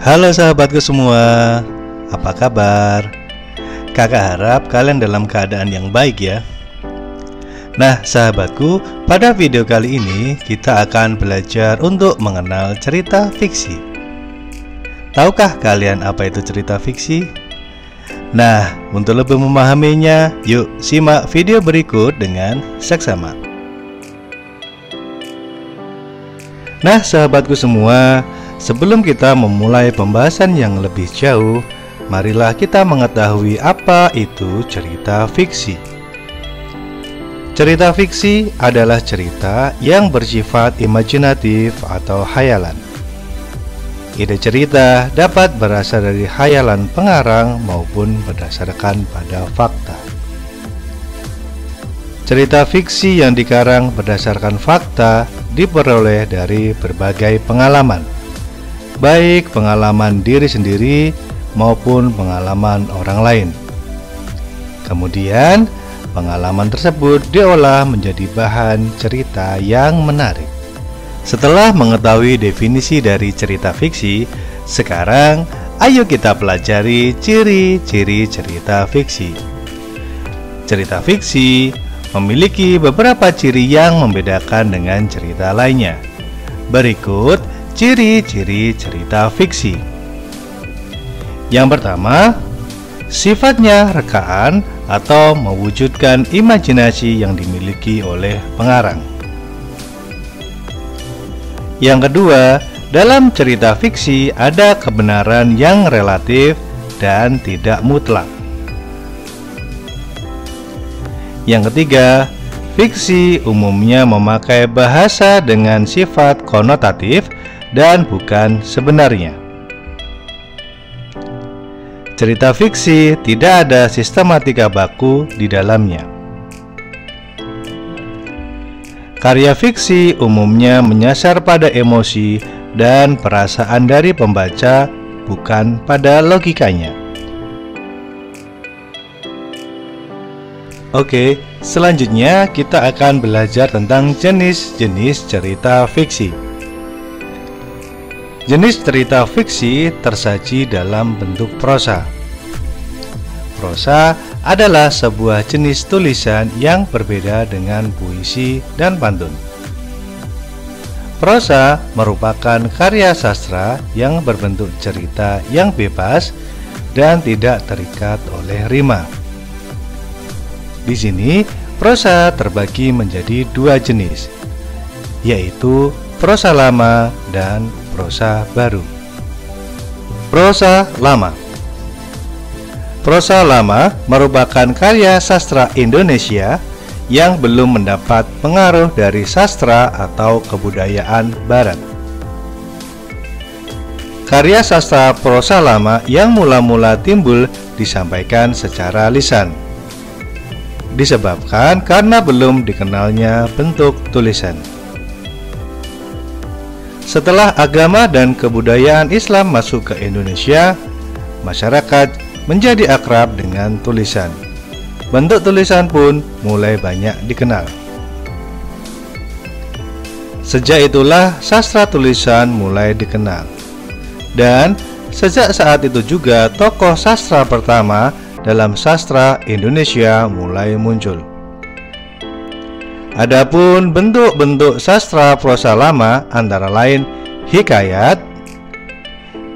Halo sahabatku semua, apa kabar? Kakak harap kalian dalam keadaan yang baik ya. Nah sahabatku, pada video kali ini kita akan belajar untuk mengenal cerita fiksi. Tahukah kalian apa itu cerita fiksi? Nah, untuk lebih memahaminya, yuk simak video berikut dengan seksama. Nah sahabatku semua, sebelum kita memulai pembahasan yang lebih jauh, marilah kita mengetahui apa itu cerita fiksi. Cerita fiksi adalah cerita yang bersifat imajinatif atau khayalan. Ide cerita dapat berasal dari khayalan pengarang maupun berdasarkan pada fakta. Cerita fiksi yang dikarang berdasarkan fakta diperoleh dari berbagai pengalaman, baik pengalaman diri sendiri maupun pengalaman orang lain. Kemudian, pengalaman tersebut diolah menjadi bahan cerita yang menarik. Setelah mengetahui definisi dari cerita fiksi, sekarang ayo kita pelajari ciri-ciri cerita fiksi. Cerita fiksi memiliki beberapa ciri yang membedakan dengan cerita lainnya. Berikut ciri-ciri cerita fiksi. Yang pertama, sifatnya rekaan atau mewujudkan imajinasi yang dimiliki oleh pengarang. Yang kedua, dalam cerita fiksi ada kebenaran yang relatif dan tidak mutlak. Yang ketiga, fiksi umumnya memakai bahasa dengan sifat konotatif dan bukan sebenarnya. Cerita fiksi tidak ada sistematika baku di dalamnya. Karya fiksi umumnya menyasar pada emosi dan perasaan dari pembaca, bukan pada logikanya. Oke, selanjutnya kita akan belajar tentang jenis-jenis cerita fiksi. Jenis cerita fiksi tersaji dalam bentuk prosa. Prosa adalah sebuah jenis tulisan yang berbeda dengan puisi dan pantun. Prosa merupakan karya sastra yang berbentuk cerita yang bebas dan tidak terikat oleh rima. Di sini, prosa terbagi menjadi dua jenis, yaitu prosa lama dan prosa baru. Prosa lama. Prosa lama merupakan karya sastra Indonesia yang belum mendapat pengaruh dari sastra atau kebudayaan barat. Karya sastra prosa lama yang mula-mula timbul disampaikan secara lisan, disebabkan karena belum dikenalnya bentuk tulisan. Setelah agama dan kebudayaan Islam masuk ke Indonesia, masyarakat menjadi akrab dengan tulisan. Bentuk tulisan pun mulai banyak dikenal. Sejak itulah sastra tulisan mulai dikenal. Dan sejak saat itu juga tokoh sastra pertama dalam sastra Indonesia mulai muncul. Adapun bentuk-bentuk sastra prosa lama antara lain hikayat,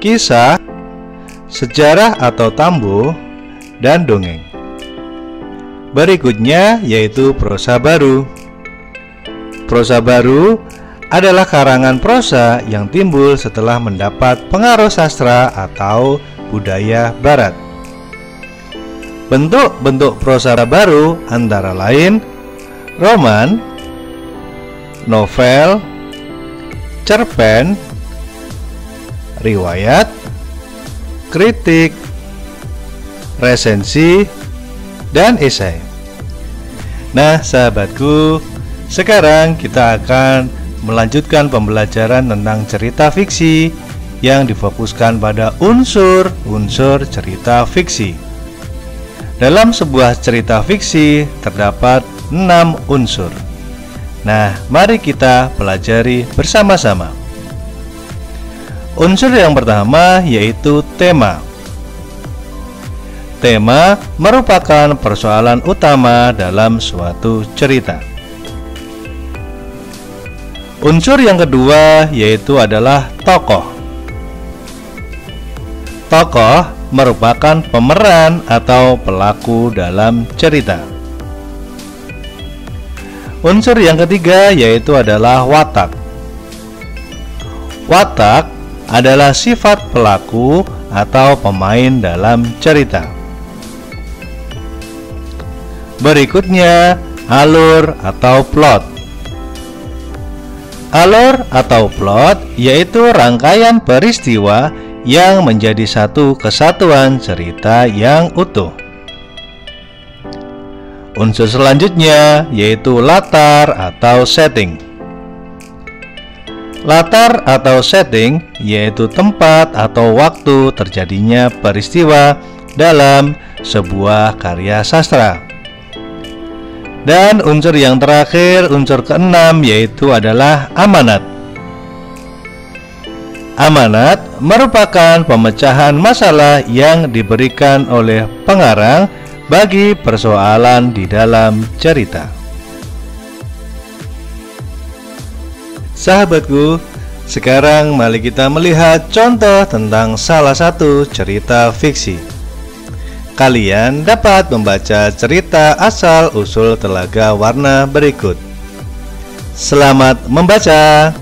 kisah, sejarah atau tambo, dan dongeng. Berikutnya yaitu prosa baru. Prosa baru adalah karangan prosa yang timbul setelah mendapat pengaruh sastra atau budaya barat. Bentuk-bentuk prosa baru antara lain roman, novel, cerpen, riwayat, kritik, resensi, dan esai. Nah sahabatku, sekarang kita akan melanjutkan pembelajaran tentang cerita fiksi yang difokuskan pada unsur-unsur cerita fiksi. Dalam sebuah cerita fiksi terdapat 6 unsur. Nah, mari kita pelajari bersama-sama. Unsur yang pertama yaitu tema. Tema merupakan persoalan utama dalam suatu cerita. Unsur yang kedua yaitu adalah tokoh. Tokoh merupakan pemeran atau pelaku dalam cerita. Unsur yang ketiga yaitu adalah watak. Watak adalah sifat pelaku atau pemain dalam cerita. Berikutnya, alur atau plot. Alur atau plot yaitu rangkaian peristiwa yang menjadi satu kesatuan cerita yang utuh. Unsur selanjutnya yaitu latar atau setting. Latar atau setting yaitu tempat atau waktu terjadinya peristiwa dalam sebuah karya sastra. Dan unsur yang terakhir, unsur keenam, yaitu adalah amanat. Amanat merupakan pemecahan masalah yang diberikan oleh pengarang bagi persoalan di dalam cerita. Sahabatku, sekarang mari kita melihat contoh tentang salah satu cerita fiksi. Kalian dapat membaca cerita asal-usul Telaga Warna berikut. Selamat membaca!